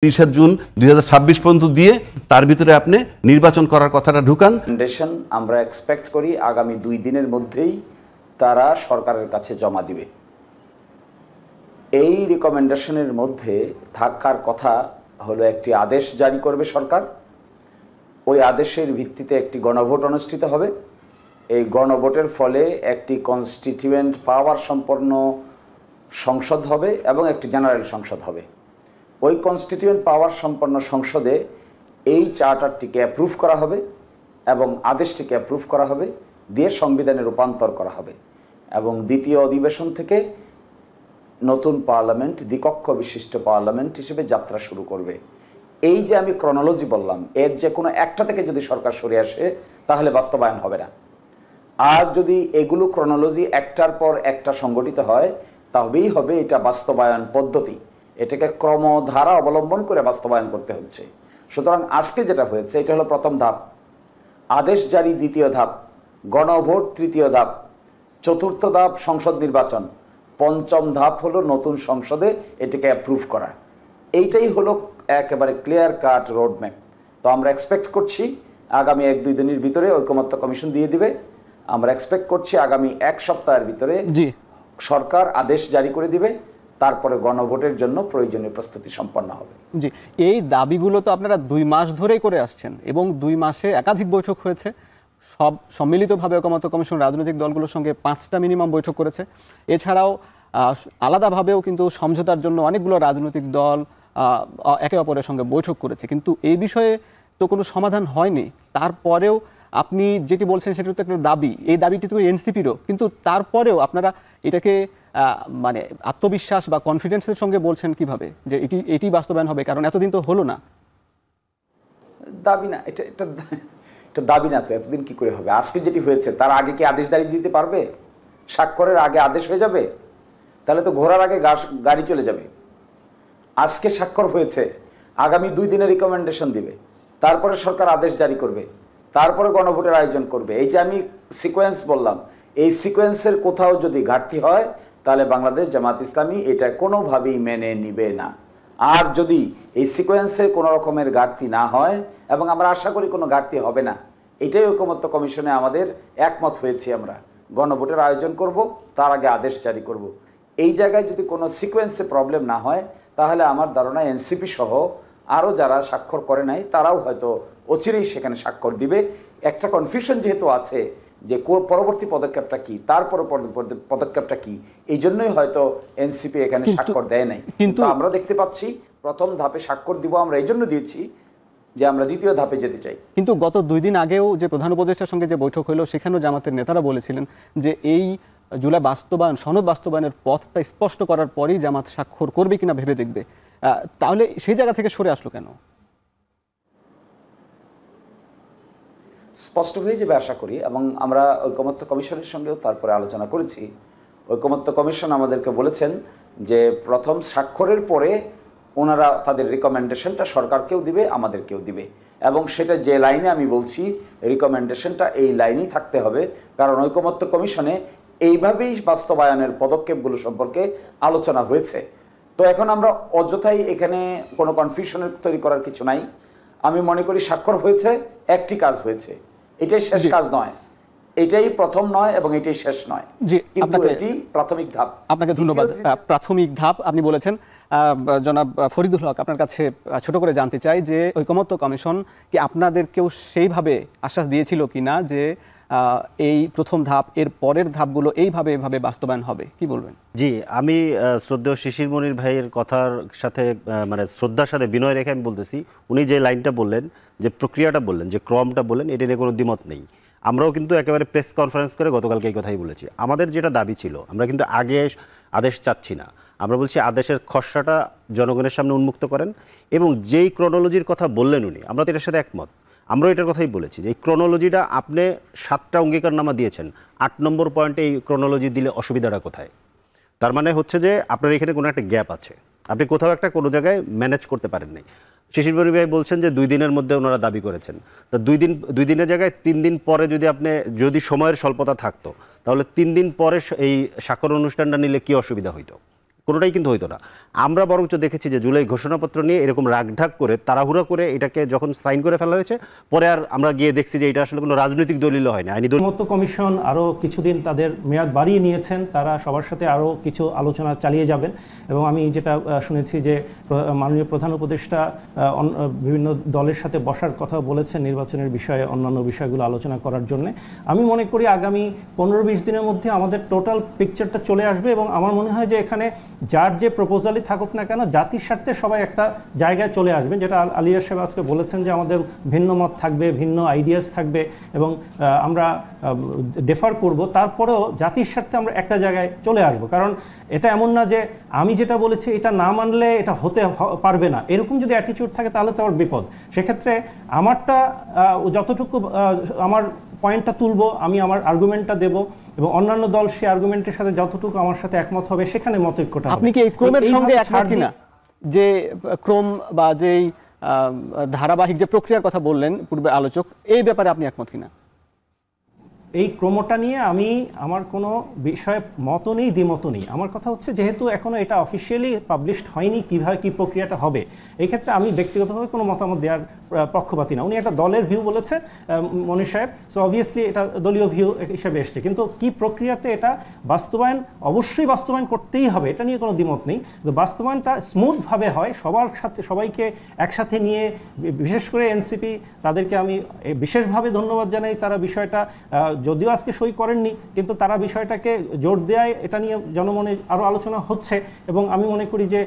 30 June 2026 পর্যন্ত দিয়ে তার ভিতরে আপনি নির্বাচন করার কথাটা ঢুকান। আমরা এক্সপেক্ট করি আগামী 2 দিনের মধ্যেই তারা সরকারের কাছে জমা দিবে। এই রিকমেন্ডেশনের মধ্যে থাকার কথা হলো একটি আদেশ জারি করবে সরকার। ওই আদেশের ভিত্তিতে একটি গণভোট অনুষ্ঠিত হবে। এই গণভোটের ফলে একটি কনস্টিটিউয়েন্ট পাওয়ার সম্পন্ন সংসদ হবে এবং একটি জেনারেল সংসদ হবে। ওই কনস্টিটিউয়েন্ট পাওয়ার সম্পন্ন সংসদে এই চার্টারটিকে অ্যাপ্রুভ করা হবে এবং আদেশটিকে অ্যাপ্রুভ করা হবে, দিয়ে সংবিধানে রূপান্তর করা হবে এবং দ্বিতীয় অধিবেশন থেকে নতুন পার্লামেন্ট, দ্বিকক্ষ বিশিষ্ট পার্লামেন্ট হিসেবে যাত্রা শুরু করবে। এই যে আমি ক্রনোলজি বললাম, এর যে কোনো একটা থেকে যদি সরকার সরে আসে তাহলে বাস্তবায়ন হবে না। আর যদি এগুলো ক্রনোলজি একটার পর একটা সংগঠিত হয় তবেই হবে এটা বাস্তবায়ন পদ্ধতি। এটাকে ক্রমধারা অবলম্বন করে বাস্তবায়ন করতে হচ্ছে। সুতরাং আজকে যেটা হয়েছে এটা হলো প্রথম ধাপ, আদেশ জারি দ্বিতীয় ধাপ, গণভোট তৃতীয় ধাপ, চতুর্থ ধাপ সংসদ নির্বাচন, পঞ্চম ধাপ হলো নতুন সংসদে এটাকে অ্যাপ্রুভ করা। এইটাই হলো একেবারে ক্লিয়ার কাট রোডম্যাপ। তো আমরা এক্সপেক্ট করছি আগামী 1-2 দিনের ভিতরে ঐকমত্য কমিশন দিয়ে দিবে। আমরা এক্সপেক্ট করছি আগামী 1 সপ্তাহের ভিতরে সরকার আদেশ জারি করে দিবে, তারপরে গণভোটের জন্য প্রয়োজনীয় প্রস্তুতি সম্পন্ন হবে। জি, এই দাবিগুলো তো আপনারা 2 মাস ধরেই করে আসছেন এবং 2 মাসে একাধিক বৈঠক হয়েছে। সব সম্মিলিতভাবে ঐকমত্য কমিশন রাজনৈতিক দলগুলোর সঙ্গে 5টা মিনিমাম বৈঠক করেছে। এছাড়াও আলাদাভাবেও কিন্তু সমঝোতার জন্য অনেকগুলো রাজনৈতিক দল একে অপরের সঙ্গে বৈঠক করেছে, কিন্তু এই বিষয়ে তো কোনো সমাধান হয়নি। তারপরেও আপনি যেটি বলছেন সেটা তো একটা দাবি, এই দাবিটি তো এনসিপিরও, কিন্তু তারপরেও আপনারা এটাকে মানে আত্মবিশ্বাস বা কনফিডেন্সের সঙ্গে বলছেন কিভাবে যে এটি বাস্তবায়ন হবে? কারণ এতদিন তো হলো না। দাবি না, এটা দাবি না তো এতদিন কি করে হবে? আজকে যেটি হয়েছে তার আগে কি আদেশ দাঁড়িয়ে দিতে পারবে? স্বাক্ষরের আগে আদেশ হয়ে যাবে? তাহলে তো ঘোড়ার আগে গাড়ি চলে যাবে। আজকে স্বাক্ষর হয়েছে, আগামী 2 দিনে রিকমেন্ডেশন দিবে, তারপরে সরকার আদেশ জারি করবে, তারপরে গণভোটের আয়োজন করবে। এই যে আমি সিকোয়েন্স বললাম, এই সিকোয়েন্সের কোথাও যদি ঘাটতি হয় তাহলে বাংলাদেশ জামাত ইসলামী এটা কোনোভাবেই মেনে নিবে না। আর যদি এই সিকোয়েন্সে কোনো রকমের ঘাটতি না হয়, এবং আমরা আশা করি কোনো ঘাটতি হবে না, এটাই ঐকমত্য কমিশনে আমাদের একমত হয়েছি, আমরা গণভোটের আয়োজন করব, তার আগে আদেশ জারি করব। এই জায়গায় যদি কোনো সিকোয়েন্সে প্রবলেম না হয় তাহলে আমার ধারণা এনসিপি সহ আরও যারা স্বাক্ষর করে নাই তারাও হয়তো অচিরেই সেখানে স্বাক্ষর দিবে। একটা কনফিউশন যেহেতু আছে যে পরবর্তী পদক্ষেপটা কি, তারপরে পদক্ষেপটা কি, এই জন্যই হয়তো এনসিপি এখানে স্বাক্ষর দেয় নাই। কিন্তু আমরা দেখতে পাচ্ছি প্রথম ধাপে স্বাক্ষর দিব, আমরা এই জন্য দিয়েছি যে আমরা দ্বিতীয় ধাপে যেতে চাই। কিন্তু গত 2 দিন আগেও যে প্রধান উপদেষ্টার সঙ্গে যে বৈঠক হলো সেখানেও জামাতের নেতারা বলেছিলেন যে এই জুলাই বাস্তবায়ন, সনদ বাস্তবায়নের পথটা স্পষ্ট করার পরেই জামাত স্বাক্ষর করবে কিনা ভেবে দেখবে। তাহলে সেই জায়গা থেকে সরে আসলো কেন? স্পষ্ট হয়ে যাবে আশা করি, এবং আমরা ঐকমত্য কমিশনের সঙ্গেও তারপরে আলোচনা করেছি। ঐকমত্য কমিশন আমাদেরকে বলেছেন যে প্রথম স্বাক্ষরের পরে ওনারা তাদের রিকমেন্ডেশনটা সরকারকেও দিবে, আমাদেরকেও দিবে, এবং সেটা যে লাইনে আমি বলছি রিকমেন্ডেশনটা এই লাইনেই থাকতে হবে, কারণ ঐকমত্য কমিশনে এইভাবেই বাস্তবায়নের পদক্ষেপগুলো সম্পর্কে আলোচনা হয়েছে। তো এখন আমরা অযথাই এখানে কোনো কনফিউশনের তৈরি করার কিছু নাই। আমি মনে করি স্বাক্ষর হয়েছে, একটি কাজ হয়েছে, এটাই শেষ কাজ নয়, এটাই প্রথম নয় এবং এটাই শেষ নয়, কিন্তু এটি প্রাথমিক ধাপ। আপনাকে ধন্যবাদ। প্রাথমিক ধাপ আপনি বলেছেন। জনাব ফরিদুল হক, আপনার কাছে ছোট করে জানতে চাই যে ঐকমত্য কমিশন কি আপনাদেরকেও সেইভাবে আশ্বাস দিয়েছিল কিনা যে এই প্রথম ধাপ, এর পরের ধাপগুলো এইভাবে বাস্তবায়ন হবে? কি বলবেন? জি, আমি শ্রদ্ধেয় শিশির মনির ভাইয়ের কথার সাথে মানে শ্রদ্ধার সাথে বিনয় রেখে আমি বলতেছি, উনি যে লাইনটা বললেন, যে প্রক্রিয়াটা বললেন, যে ক্রমটা বললেন, এটা নিয়ে কোনো দ্বিমত নেই। আমরাও কিন্তু একেবারে প্রেস কনফারেন্স করে গতকালকে এই কথাই বলেছি। আমাদের যেটা দাবি ছিল, আমরা কিন্তু আগে আদেশ চাচ্ছি না, আমরা বলছি আদেশের খসড়াটা জনগণের সামনে উন্মুক্ত করেন, এবং যেই ক্রনোলজির কথা বললেন উনি, আমরা তো এটার সাথে একমত। আমরাও এটার কথাই বলেছি যে এই ক্রনোলজিটা আপনি 7টা অঙ্গীকারনামা দিয়েছেন, 8 নম্বর পয়েন্টে এই ক্রনোলজি দিলে অসুবিধাটা কোথায়? তার মানে হচ্ছে যে আপনার এখানে কোনো একটা গ্যাপ আছে, আপনি কোথাও একটা কোনো জায়গায় ম্যানেজ করতে পারেন নাই। শিশির মনি ভাই বলছেন যে 2 দিনের মধ্যে ওনারা দাবি করেছেন, তো 2 দিনের জায়গায় 3 দিন পরে যদি সময়ের স্বল্পতা থাকতো তাহলে 3 দিন পরে এই স্বাক্ষর অনুষ্ঠানটা নিলে কি অসুবিধা হইতো? কোনোটাই কিন্তু হইতো না। আমরা বরঞ্চ দেখেছি যে জুলাই ঘোষণাপত্র নিয়ে এরকম রাগঢাক করে তাড়াহুড়া করে এটাকে যখন সাইন করে ফেলা হয়েছে, পরে আর আমরা গিয়ে দেখছি যে এটা আসলে কোনো রাজনৈতিক দলিল হয় না, আইনি দলিল। মতো কমিশন আরও কিছুদিন তাদের মেয়াদ বাড়িয়ে নিয়েছেন, তারা সবার সাথে আরও কিছু আলোচনা চালিয়ে যাবেন। এবং আমি যেটা শুনেছি যে মাননীয় প্রধান উপদেষ্টা বিভিন্ন দলের সাথে বসার কথা বলেছেন নির্বাচনের বিষয়ে, অন্যান্য বিষয়গুলো আলোচনা করার জন্য। আমি মনে করি আগামী 15-20 দিনের মধ্যে আমাদের টোটাল পিকচারটা চলে আসবে এবং আমার মনে হয় যে এখানে যার যে প্রপোজালই থাকুক না কেন জাতির স্বার্থে সবাই একটা জায়গায় চলে আসবে, যেটা আলিয়া সাহেব আজকে বলেছেন যে আমাদের ভিন্ন মত থাকবে, ভিন্ন আইডিয়াস থাকবে এবং আমরা ডেফার করব, তারপরেও জাতির স্বার্থে আমরা একটা জায়গায় চলে আসব। কারণ এটা এমন না যে আমি যেটা বলেছি এটা না মানলে এটা হতে পারবে না, এরকম যদি অ্যাটিটিউড থাকে তাহলে তো আবার বিপদ। সেক্ষেত্রে আমারটা যতটুকু আমার পয়েন্টটা তুলবো, আমি আমার আর্গুমেন্টটা দেব এবং অন্যান্য দল সেই আর্গুমেন্টের সাথে যতটুকু আমার সাথে একমত হবে সেখানে মতৈক্যটা হবে। আপনি কি এই ক্রমের সঙ্গে একমত কিনা, যে ক্রম বা যেই ধারাবাহিক যে প্রক্রিয়ার কথা বললেন পূর্বে আলোচক, এই ব্যাপারে আপনি একমত কিনা? এই ক্রমটা নিয়ে আমি আমার কোনো বিষয়ে মত নেই, দ্বিমত নেই। আমার কথা হচ্ছে যেহেতু এখনো এটা অফিসিয়ালি পাবলিশড হয়নি কিভাবে কি প্রক্রিয়াটা হবে, এই ক্ষেত্রে আমি ব্যক্তিগতভাবে কোনো মতামত দেওয়ার পক্ষপাতী না। উনি একটা দলের ভিউ বলেছে মনির সাহেব, সো অবভিয়াসলি এটা দলীয় ভিউ হিসেবে এসছে, কিন্তু কি প্রক্রিয়াতে এটা বাস্তবায়ন, অবশ্যই বাস্তবায়ন করতেই হবে, এটা নিয়ে কোনো দ্বিমত নেই। কিন্তু বাস্তবায়নটা স্মুথভাবে হয়, সবার সাথে সবাইকে একসাথে নিয়ে, বিশেষ করে এনসিপি, তাদেরকে আমি বিশেষভাবে ধন্যবাদ জানাই। তারা বিষয়টা যদিও আজকে সই করেননি, কিন্তু তারা বিষয়টাকে জোর দেয়, এটা নিয়ে জনমনে আরও আলোচনা হচ্ছে এবং আমি মনে করি যে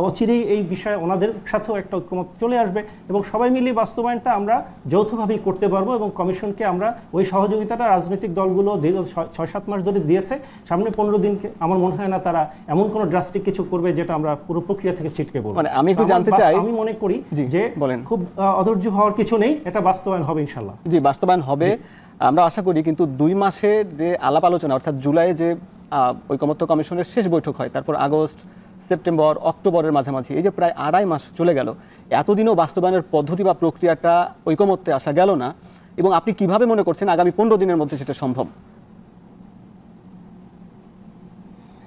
অচিরেই এই বিষয়ে ওনাদের সাথেও একটা ঐক্যমত চলে আসবে এবং সবাই মিলে বাস্তবায়নটা আমরা যৌথভাবেই করতে পারবো। এবং কমিশনকে আমরা ওই সহযোগিতাটা রাজনৈতিক দলগুলো দীর্ঘ 6-7 মাস ধরে দিয়েছে, সামনে 15 দিনকে আমার মনে হয় না তারা এমন কোনো ড্রাস্টিক কিছু করবে যেটা আমরা পুরো প্রক্রিয়া থেকে ছিটকে পড়ব। মানে আমি একটু জানতে চাই, আমি মনে করি যে খুব অধৈর্য হওয়ার কিছু নেই, এটা বাস্তবায়ন হবে ইনশাল্লাহ। জি, বাস্তবায়ন হবে আমরা আশা করি, কিন্তু 2 মাসের যে আলাপ আলোচনা, অর্থাৎ জুলাই যে ঐকমত্য কমিশনের শেষ বৈঠক হয়, তারপর আগস্ট, সেপ্টেম্বর, অক্টোবরের মাঝামাঝি, এই যে প্রায় 2.5 মাস চলে গেল, এতদিনও বাস্তবায়নের পদ্ধতি বা প্রক্রিয়াটা ঐকমত্যে আসা গেল না। এবং আপনি কিভাবে মনে করছেন আগামী 15 দিনের মধ্যে সেটা সম্ভব?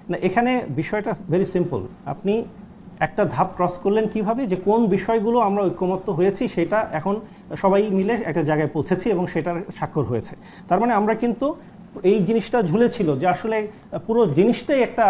না, এখানে বিষয়টা ভেরি সিম্পল। আপনি একটা ধাপ ক্রস করলেন কিভাবে, যে কোন বিষয়গুলো আমরা ঐকমত্য হয়েছি সেটা এখন সবাই মিলে একটা জায়গায় পৌঁছেছি এবং সেটার স্বাক্ষর হয়েছে। তার মানে আমরা কিন্তু এই জিনিসটা ঝুলেছিল যে আসলে পুরো জিনিসটাই একটা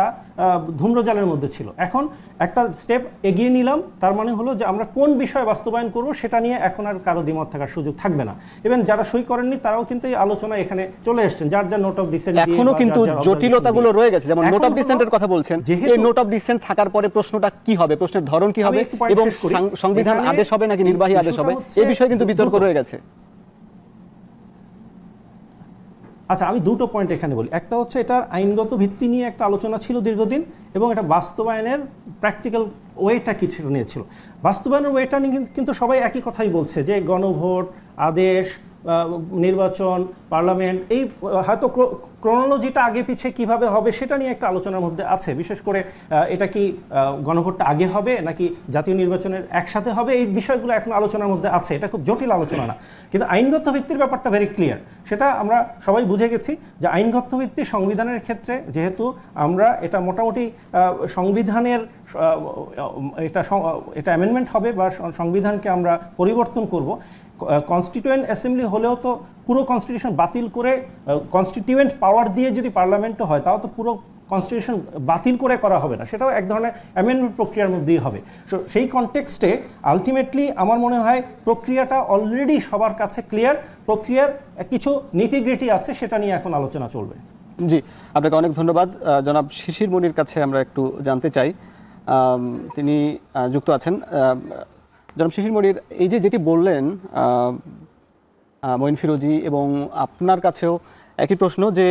ধূম্রজালের মধ্যে ছিল। এখন একটা স্টেপ এগিয়ে নিলাম, তার মানে হলো যে আমরা কোন বিষয়ে বাস্তবায়ন করব সেটা নিয়ে এখন আর কারো দ্বিমত থাকার সুযোগ থাকবে না। ইভেন যারা সই করেননি তারাও কিন্তু এই আলোচনা এখানে চলে এসেছেন, যার যার নোট অফ ডিসেন্ট। এখনো কিন্তু জটিলতাগুলো রয়ে গেছে, যেমন নোট অফ ডিসেন্টের কথা বলছেন। এই নোট অফ ডিসেন্ট থাকার পরে প্রশ্নটা কি হবে, প্রশ্নের ধরন কি হবে এবং সংবিধান আদেশ হবে নাকি নির্বাহী আদেশ হবে, এই বিষয়ে কিন্তু বিতর্ক রয়ে গেছে। আচ্ছা, আমি দুটো পয়েন্ট এখানে বলি। একটা হচ্ছে এটার আইনগত ভিত্তি নিয়ে একটা আলোচনা ছিল দীর্ঘদিন এবং এটা বাস্তবায়নের প্র্যাকটিক্যাল ওয়েটা কিছু নিয়েছিল। বাস্তবায়নের ওয়েটা নিয়ে কিন্তু সবাই একই কথাই বলছে যে গণভোট, আদেশ, নির্বাচন, পার্লামেন্ট, এই হয়তো ক্রোনোলজিটা আগে পিছিয়ে কিভাবে হবে সেটা নিয়ে একটা আলোচনার মধ্যে আছে। বিশেষ করে এটা কি গণভোটটা আগে হবে নাকি জাতীয় নির্বাচনের একসাথে হবে, এই বিষয়গুলো এখন আলোচনার মধ্যে আছে। এটা খুব জটিল আলোচনা না, কিন্তু আইনগত ভিত্তির ব্যাপারটা ভেরি ক্লিয়ার। সেটা আমরা সবাই বুঝে গেছি যে আইনগত ভিত্তি সংবিধানের ক্ষেত্রে যেহেতু আমরা এটা মোটামুটি সংবিধানের এটা অ্যামেন্ডমেন্ট হবে বা সংবিধানকে আমরা পরিবর্তন করব। কনস্টিটিউয়েন্ট অ্যাসেম্বলি হলেও তো পুরো কনস্টিটিউশন বাতিল করে কনস্টিটিউয়েন্ট পাওয়ার দিয়ে যদি পার্লামেন্টও হয়, তাও তো পুরো কনস্টিটিউশন বাতিল করে করা হবে না, সেটাও এক ধরনের অ্যামেন্ডমেন্ট প্রক্রিয়ার মধ্যেই হবে। সো সেই কনটেক্সটে আলটিমেটলি আমার মনে হয় প্রক্রিয়াটা অলরেডি সবার কাছে ক্লিয়ার। প্রক্রিয়ার কিছু নিটিগ্রিটি আছে, সেটা নিয়ে এখন আলোচনা চলবে। জি, আপনাকে অনেক ধন্যবাদ। জনাব শিশির মনির কাছে আমরা একটু জানতে চাই, তিনি যুক্ত আছেন। জনাব শিশির মনির, এই যে যেটি বললেন মঈন ফিরোজী, এবং আপনার কাছেও একই প্রশ্ন, যে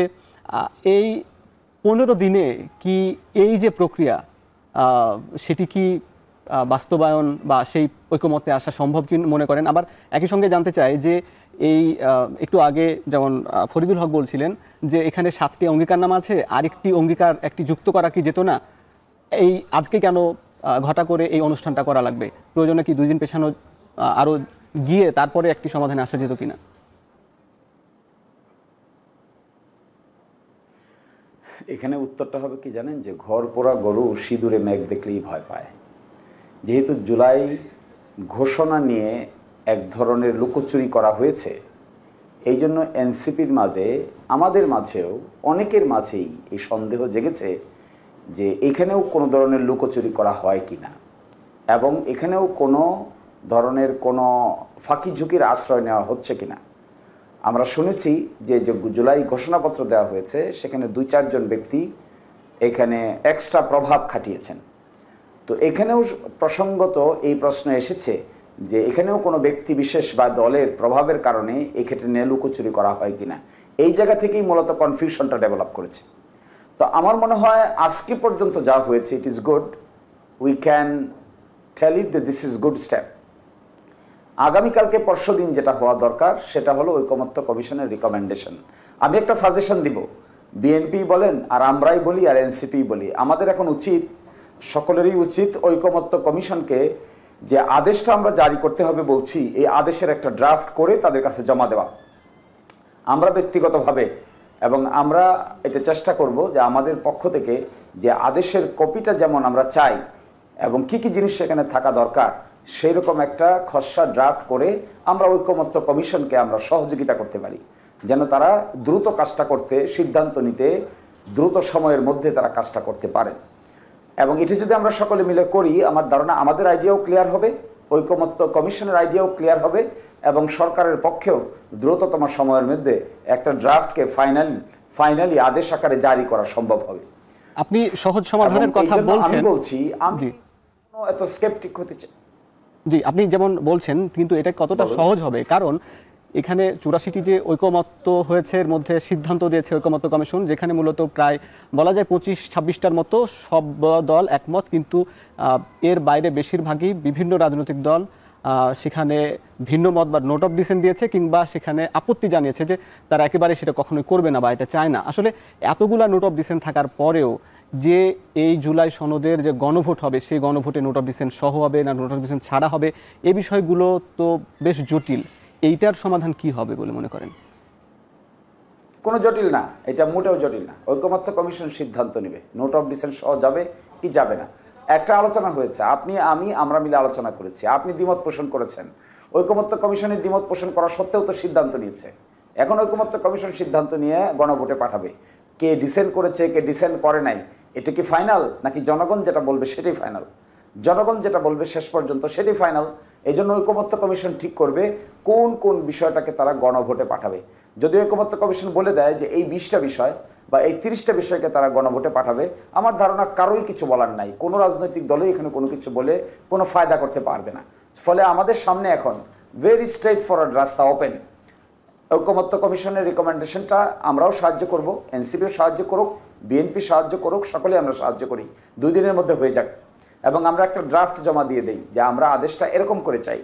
এই 15 দিনে কি এই যে প্রক্রিয়া সেটি কি বাস্তবায়ন বা সেই ঐকমত্যে আসা সম্ভব কি মনে করেন? আবার একই সঙ্গে জানতে চাই যে এই একটু আগে যেমন ফরিদুল হক বলছিলেন যে এখানে 7টি অঙ্গীকারনামা আছে, আরেকটি অঙ্গীকার একটি যুক্ত করা কি যেত না? এই আজকে কেন ঘটা করে এই অনুষ্ঠানটা করা লাগবে? প্রয়োজনে কি 2 দিন পেছানো আরও গিয়ে তারপরে একটি সমাধানে আসা যেত কিনা? এখানে উত্তরটা হবে কি জানেন, যে ঘর পোড়া গরু সিঁদুরে মেঘ দেখলেই ভয় পায়। যেহেতু জুলাই ঘোষণা নিয়ে এক ধরনের লুকোচুরি করা হয়েছে, এই জন্য এনসিপির মাঝে, আমাদের মাঝেও, অনেকের মাঝেই এই সন্দেহ জেগেছে যে এখানেও কোনো ধরনের লুকোচুরি করা হয় কি না, এবং এখানেও কোনো ধরনের কোনো ফাঁকি ঝুঁকির আশ্রয় নেওয়া হচ্ছে কি না। আমরা শুনেছি যে জুলাই ঘোষণাপত্র দেওয়া হয়েছে, সেখানে 2-4 জন ব্যক্তি এখানে এক্সট্রা প্রভাব খাটিয়েছেন। তো এখানেও প্রসঙ্গত এই প্রশ্ন এসেছে যে এখানেও কোনো ব্যক্তি বিশেষ বা দলের প্রভাবের কারণে এক্ষেত্রে লুকোচুরি করা হয় কিনা, এই জায়গা থেকেই মূলত কনফিউশনটা ডেভেলপ করেছে। তো আমার মনে হয় আজকে পর্যন্ত যা হয়েছে, it is good, we can tell it that this is good step. আগামীকালকে পরশুদিন যেটা হওয়া দরকার সেটা হলো ঐকমত্য কমিশনের রিকমেন্ডেশন। আমি একটা সাজেশন দিব, বিএনপি বলেন আর আমরাই বলি আর এনসিপি বলি, আমাদের এখন উচিত, সকলেরই উচিত ঐকমত্য কমিশনকে যে আদেশটা আমরা জারি করতে হবে বলছি, এই আদেশের একটা ড্রাফট করে তাদের কাছে জমা দেওয়া। আমরা ব্যক্তিগতভাবে এবং আমরা এটা চেষ্টা করব যে আমাদের পক্ষ থেকে যে আদেশের কপিটা যেমন আমরা চাই এবং কি কি জিনিস সেখানে থাকা দরকার, সেই রকম একটা খসড়া ড্রাফট করে আমরা ঐকমত্য কমিশনকে আমরা সহযোগিতা করতে পারি, যেন তারা দ্রুত কাজটা করতে, সিদ্ধান্ত নিতে দ্রুত সময়ের মধ্যে তারা কাজটা করতে পারেন। এবং এটি যদি আমরা সকলে মিলে করি, আমার ধারণা আমাদের আইডিয়াও ক্লিয়ার হবে, ঐকমত্য কমিশনের আইডিয়াও ক্লিয়ার হবে, এবং সরকারের পক্ষেও দ্রুততম সময়ের মধ্যে একটা ড্রাফটকে ফাইনালি আদেশ আকারে জারি করা সম্ভব হবে। আপনি সহজ সমাধানের কথা বলছেন, আমি বলছি আমি এত স্কেপটিক হতে চাই। জি, আপনি যেমন বলছেন, কিন্তু এটা কতটা সহজ হবে, কারণ এখানে 84টি যে ঐকমত্য হয়েছে এর মধ্যে সিদ্ধান্ত দিয়েছে ঐকমত্য কমিশন, যেখানে মূলত প্রায় বলা যায় 25-26টার মতো সব দল একমত, কিন্তু এর বাইরে বেশিরভাগই বিভিন্ন রাজনৈতিক দল সেখানে ভিন্ন মত বা নোট অফ ডিসেন্ট দিয়েছে, কিংবা সেখানে আপত্তি জানিয়েছে যে তারা একেবারে সেটা কখনোই করবে না বা এটা চায় না। আসলে এতগুলা নোট অফ ডিসেন্ট থাকার পরেও যে এই জুলাই সনদের যে গণভোট হবে, সেই গণভোটে নোট অফ ডিসেন্ট সহ হবে না নোট অফ ডিসেন্ট ছাড়া হবে, এই বিষয়গুলো তো বেশ জটিল। এইটার সমাধান কি হবে বলে মনে করেন? কোনো জটিল না, এটা মোটেও জটিল না। ঐকমত্য কমিশন সিদ্ধান্ত নেবে নোট অফ ডিসেন্ট সহ যাবে কি যাবে না। একটা আলোচনা হয়েছে, আমরা মিলে আলোচনা করেছি, আপনি দ্বিমত পোষণ করেছেন, ঐকমত্য কমিশনের দ্বিমত পোষণ করা সত্ত্বেও তো সিদ্ধান্ত নিয়েছে। এখন ঐকমত্য কমিশন সিদ্ধান্ত নিয়ে গণভোটে পাঠাবে, কে ডিসেন্ট করেছে কে ডিসেন্ট করে নাই, এটা কি ফাইনাল, নাকি জনগণ যেটা বলবে সেটাই ফাইনাল? জনগণ যেটা বলবে শেষ পর্যন্ত সেটাই ফাইনাল। এই জন্য ঐকমত্য কমিশন ঠিক করবে কোন কোন বিষয়টাকে তারা গণভোটে পাঠাবে। যদি ঐকমত্য কমিশন বলে দেয় যে এই 20টা বিষয় বা এই 30টা বিষয়কে তারা গণভোটে পাঠাবে, আমার ধারণা কারোই কিছু বলার নাই, কোনো রাজনৈতিক দলই এখানে কোনো কিছু বলে কোনো ফায়দা করতে পারবে না। ফলে আমাদের সামনে এখন ভেরি স্ট্রেট ফরওয়ার্ড রাস্তা ওপেন। ঐকমত্য কমিশনের রিকমেন্ডেশনটা আমরাও সাহায্য করব, এনসিপিও সাহায্য করুক, বিএনপি সাহায্য করুক, সকলে আমরা সাহায্য করি, 2 দিনের মধ্যে হয়ে যাক। এবং আমরা একটা ড্রাফট জমা দিয়ে দেই যে আমরা আদেশটা এরকম করে চাই,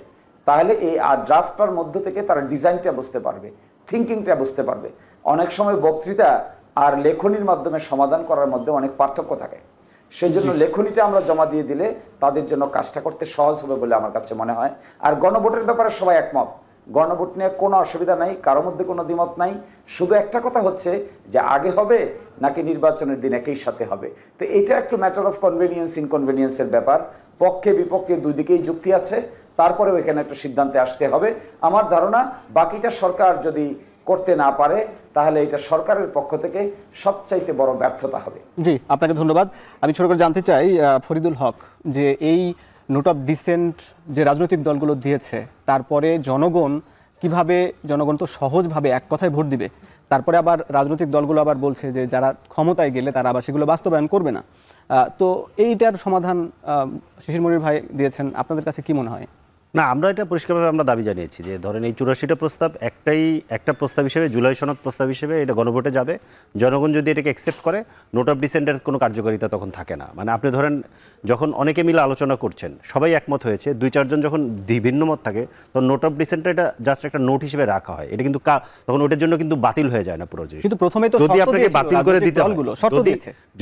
তাহলে এই ড্রাফটটার মধ্য থেকে তারা ডিজাইনটা বুঝতে পারবে, থিঙ্কিংটা বুঝতে পারবে। অনেক সময় বক্তৃতা আর লেখনির মাধ্যমে সমাধান করার মধ্যে অনেক পার্থক্য থাকে, সেই জন্য লেখনিটা আমরা জমা দিয়ে দিলে তাদের জন্য কাজটা করতে সহজ হবে বলে আমার কাছে মনে হয়। আর গণভোটের ব্যাপারে সবাই একমত, গণভোট নিয়ে কোনো অসুবিধা নাই, কারোর মধ্যে কোনো দ্বিমত নাই। শুধু একটা কথা হচ্ছে যে আগে হবে নাকি নির্বাচনের দিন একই সাথে হবে। তো এটা একটু ম্যাটার অফ কনভেনিয়েন্স ইনকনভেনিয়েন্সের ব্যাপার, পক্ষে বিপক্ষে 2 দিকেই যুক্তি আছে, তারপরেও এখানে একটা সিদ্ধান্তে আসতে হবে। আমার ধারণা বাকিটা সরকার যদি করতে না পারে তাহলে এটা সরকারের পক্ষ থেকে সবচাইতে বড় ব্যর্থতা হবে। জি, আপনাকে ধন্যবাদ। আমি ছোট করে জানতে চাই ফরিদুল হক, যে এই নোট অফ ডিসেন্ট যে রাজনৈতিক দলগুলো দিয়েছে, তারপরে জনগণ তো সহজভাবে এক কথায় ভোট দিবে, তারপরে আবার রাজনৈতিক দলগুলো আবার বলছে যে যারা ক্ষমতায় গেলে তারা আবার সেগুলো বাস্তবায়ন করবে না। তো এইটার সমাধান শিশির মনির ভাই দিয়েছেন, আপনাদের কাছে কি মনে হয়? না, আমরা এটা পরিষ্কারভাবে আমরা দাবি জানিয়েছি যে ধরেন এই 84টা প্রস্তাব একটা প্রস্তাব হিসেবে, জুলাই সনদ প্রস্তাব হিসেবে এটা গণভোটে যাবে। জনগণ যদি এটাকে অ্যাকসেপ্ট করে, নোট অফ ডিসেন্টের কোনো কার্যকারিতা তখন থাকে না। মানে আপনি ধরেন যখন অনেকে মিলে আলোচনা করছেন, সবাই একমত হয়েছে, 2-4 জন যখন ভিন্ন মত থাকে, তখন নোট অফ ডিসেন্টটা এটা জাস্ট একটা নোট হিসেবে রাখা হয়। এটা কিন্তু তখন ওটার জন্য কিন্তু বাতিল হয়ে যায় না পুরো জিনিস। কিন্তু প্রথমে তো যদি আপনাকে বাতিল করে দিতে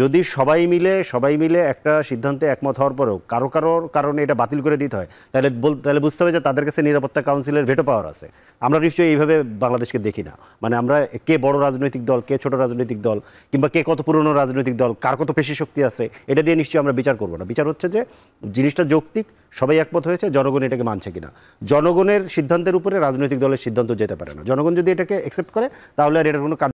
যদি সবাই মিলে একটা সিদ্ধান্তে একমত হওয়ার পরেও কারোর কারণে এটা বাতিল করে দিতে হয়, তাহলে বুঝতে হবে যে তাদের কাছে নিরাপত্তা কাউন্সিলের ভেটো পাওয়ার আছে। আমরা নিশ্চয়ই এইভাবে বাংলাদেশকে দেখি না, মানে আমরা কে বড় রাজনৈতিক দল, কে ছোট রাজনৈতিক দল, কিংবা কে কত পুরনো রাজনৈতিক দল, কার কত পেশি শক্তি আছে, এটা দিয়ে নিশ্চয়ই আমরা বিচার করবো না। বিচার হচ্ছে যে জিনিসটা যৌক্তিক, সবাই একমত হয়েছে, জনগণ এটাকে মানছে কিনা। জনগণের সিদ্ধান্তের উপরে রাজনৈতিক দলের সিদ্ধান্ত যেতে পারে না। জনগণ যদি এটাকে অ্যাকসেপ্ট করে তাহলে আর এটার কোনো